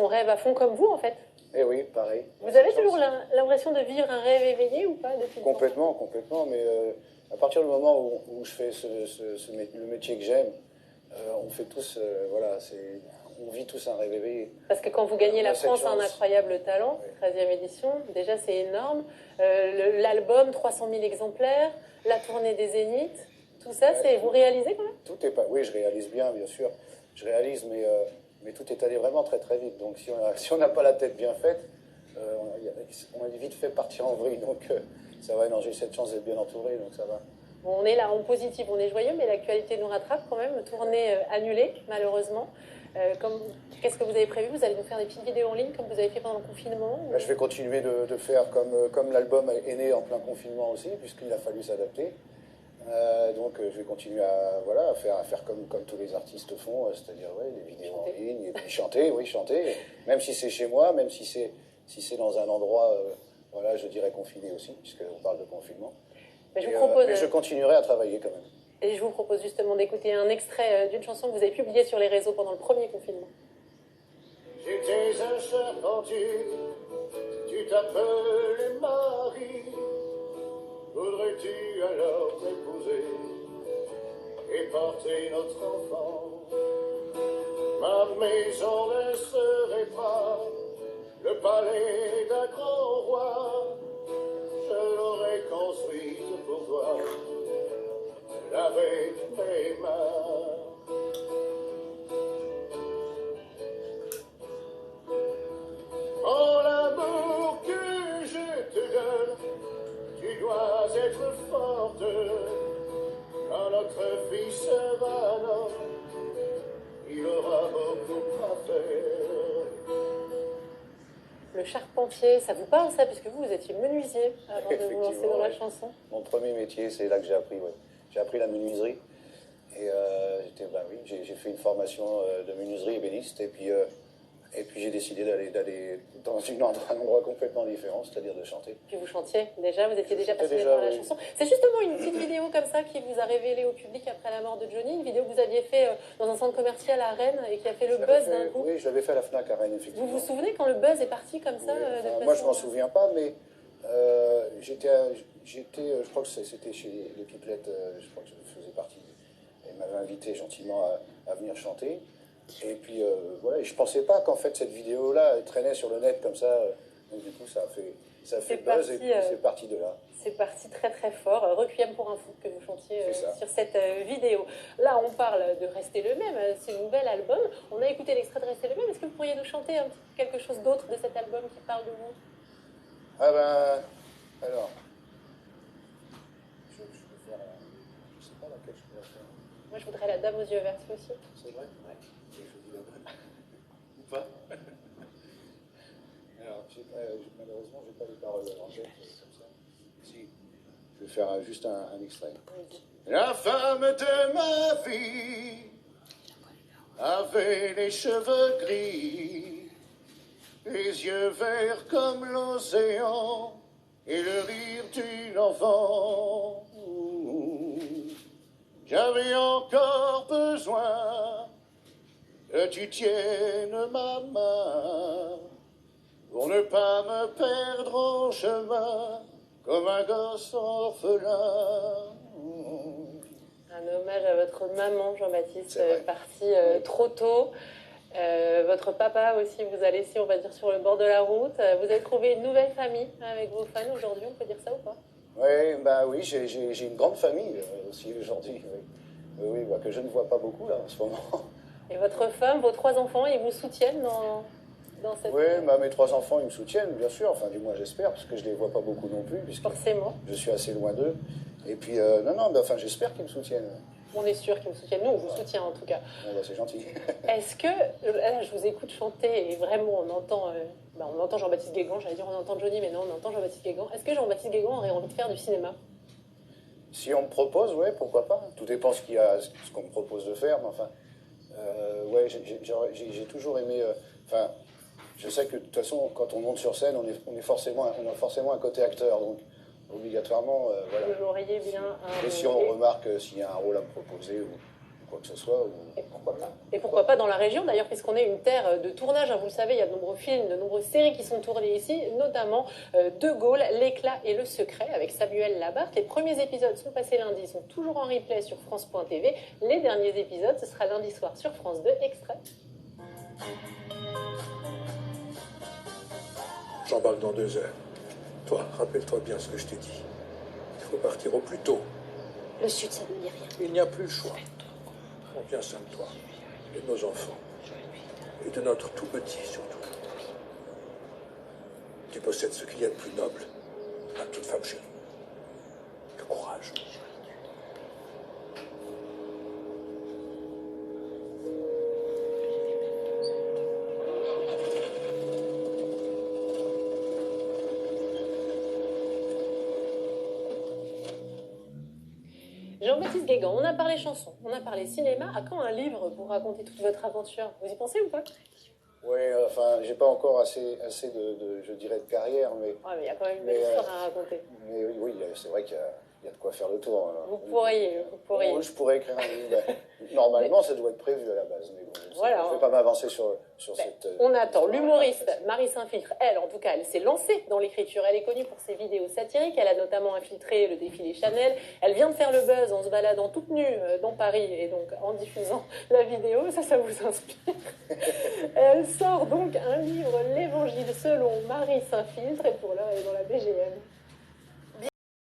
son rêve à fond comme vous, en fait. Et oui, pareil. Vous avez toujours l'impression de vivre un rêve éveillé ou pas depuis Complètement, complètement. Mais à partir du moment où je fais le métier que j'aime, on fait tous, voilà, on vit tous un rêve éveillé. Parce que quand vous gagnez La France a un incroyable talent, 13e édition, déjà c'est énorme. L'album, 300 000 exemplaires, la tournée des Zéniths, tout ça, vous réalisez quand même? Tout est pas. Oui, je réalise bien, bien sûr. Je réalise, mais tout est allé vraiment très très vite. Donc si on n'a pas la tête bien faite, on a vite fait partir en vrille. Donc ça va. Non, j'ai cette chance d'être bien entouré, donc ça va. Bon, on est là en positif, on est joyeux, mais l'actualité nous rattrape quand même. Tournée annulée, malheureusement. Qu'est-ce que vous avez prévu? Vous allez nous faire des petites vidéos en ligne comme vous avez fait pendant le confinement ou... Je vais continuer de faire comme l'album est né en plein confinement aussi, puisqu'il a fallu s'adapter. Donc je vais continuer à faire comme tous les artistes font, c'est-à-dire des vidéos en ligne, et puis chanter, oui, chanter, même si c'est chez moi, même si c'est dans un endroit, voilà, je dirais confiné aussi, puisqu'on parle de confinement. Mais je continuerai à travailler quand même. Et je vous propose justement d'écouter un extrait d'une chanson que vous avez publiée sur les réseaux pendant le premier confinement. J'étais un charpentier, tu t'appelais Marie. Voudrais-tu alors m'épouser et porter notre enfant? Ma maison ne serait pas le palais d'un grand roi. Je l'aurais construite pour toi, avec mes mains. Oh, l'amour que je te donne, tu dois être forte. Quand notre fils sera un homme, il aura beaucoup à faire. Le charpentier, ça vous parle ça? Puisque vous étiez menuisier avant de vous lancer dans la chanson. Mon premier métier, c'est là que j'ai appris, J'ai appris la menuiserie. Et j'ai fait une formation de menuiserie ébéniste. Et puis j'ai décidé d'aller dans un endroit complètement différent, c'est-à-dire de chanter. Puis vous chantiez déjà, vous étiez déjà passionné par la chanson. C'est justement une petite vidéo comme ça qui vous a révélé au public après la mort de Johnny, une vidéo que vous aviez fait dans un centre commercial à Rennes et qui a fait le buzz d'un coup. Oui, je l'avais fait à la FNAC à Rennes, effectivement. Vous vous souvenez quand le buzz est parti comme ça Moi, je m'en souviens pas, mais je crois que c'était chez les Pipelettes, je crois que je faisais partie. Ils m'avaient invité gentiment à venir chanter. Et puis voilà, je pensais pas qu'en fait cette vidéo-là traînait sur le net comme ça. Donc du coup, ça a fait buzz et puis c'est parti de là. C'est parti très très fort. Requiem pour un fou que vous chantiez sur cette vidéo. Là, on parle de Rester le même. C'est le nouvel album. On a écouté l'extrait de Rester le même. Est-ce que vous pourriez nous chanter quelque chose d'autre de cet album qui parle de vous? Ah ben, alors, je vais faire, je sais pas laquelle je pourrais faire. Moi, je voudrais La Dame aux yeux verts aussi. C'est vrai? Ouais. Je dis la bonne. Ou pas? Alors, malheureusement, j'ai pas les paroles en tête comme ça. Si, je vais faire juste un extrait. La femme de ma vie avait les cheveux gris, les yeux verts comme l'océan et le rire d'une enfant. J'avais encore besoin que tu tiennes ma main pour ne pas me perdre en chemin comme un gosse orphelin. Un hommage à votre maman, Jean-Baptiste, parti trop tôt. Votre papa aussi vous a laissé, on va dire, sur le bord de la route. Vous avez trouvé une nouvelle famille avec vos fans aujourd'hui, on peut dire ça ou pas? Oui, j'ai une grande famille aussi aujourd'hui, oui, que je ne vois pas beaucoup là en ce moment. Et votre femme, vos 3 enfants, ils vous soutiennent dans cette... Oui, mes 3 enfants, ils me soutiennent, bien sûr, enfin du moins j'espère, parce que je ne les vois pas beaucoup non plus, puisque forcément. Je suis assez loin d'eux. Et puis, j'espère qu'ils me soutiennent. On est sûr qu'ils vous soutiennent. Nous, on vous soutient en tout cas. Bon, c'est gentil. Est-ce que, là, je vous écoute chanter et vraiment, on entend Jean-Baptiste Guégan, j'allais dire on entend Johnny, mais non, on entend Jean-Baptiste Guégan. Est-ce que Jean-Baptiste Guégan aurait envie de faire du cinéma? Si on me propose, ouais, pourquoi pas. Tout dépend ce qu'on me propose de faire, mais enfin, j'ai toujours aimé... je sais que de toute façon, quand on monte sur scène, on a forcément un côté acteur, donc obligatoirement, voilà. Vous l'auriez bien... Et si on remarque s'il y a un rôle à me proposer, quoi que ce soit. Et pourquoi pas dans la région, d'ailleurs, puisqu'on est une terre de tournage. Hein, vous le savez, il y a de nombreux films, de nombreuses séries qui sont tournées ici, notamment De Gaulle, L'éclat et le secret, avec Samuel Labarthe. Les premiers épisodes sont passés lundi, sont toujours en replay sur France.tv. Les derniers épisodes, ce sera lundi soir sur France 2, extrait. J'embarque dans 2 heures. Toi, rappelle-toi bien ce que je t'ai dit. Il faut partir au plus tôt. Le Sud, ça ne me dit rien. Il n'y a plus le choix. On vient seul de toi, et de nos enfants, et de notre tout petit surtout. Tu possèdes ce qu'il y a de plus noble à toute femme chez nous. Le courage. Jean-Baptiste Guégan, on a parlé chansons, on a parlé cinéma. À quand un livre pour raconter toute votre aventure? Vous y pensez ou pas? Oui, enfin, j'ai pas encore assez de, je dirais, de carrière, mais... Ouais, mais il y a quand même une belle histoire à raconter. Mais oui, c'est vrai qu'il y a de quoi faire le tour. Hein. Vous pourriez. Oui, je pourrais écrire un livre. Normalement, ça doit être prévu à la base, mais bon, voilà, je ne vais pas m'avancer sur cette... On attend. L'humoriste Marie Saint-Filtre, elle, en tout cas, elle s'est lancée dans l'écriture. Elle est connue pour ses vidéos satiriques. Elle a notamment infiltré le défilé Chanel. Elle vient de faire le buzz en se baladant toute nue dans Paris et donc en diffusant la vidéo. Ça vous inspire. Elle sort donc un livre, L'Évangile selon Marie Saint-Filtre, et pour l'heure, elle est dans la BGM.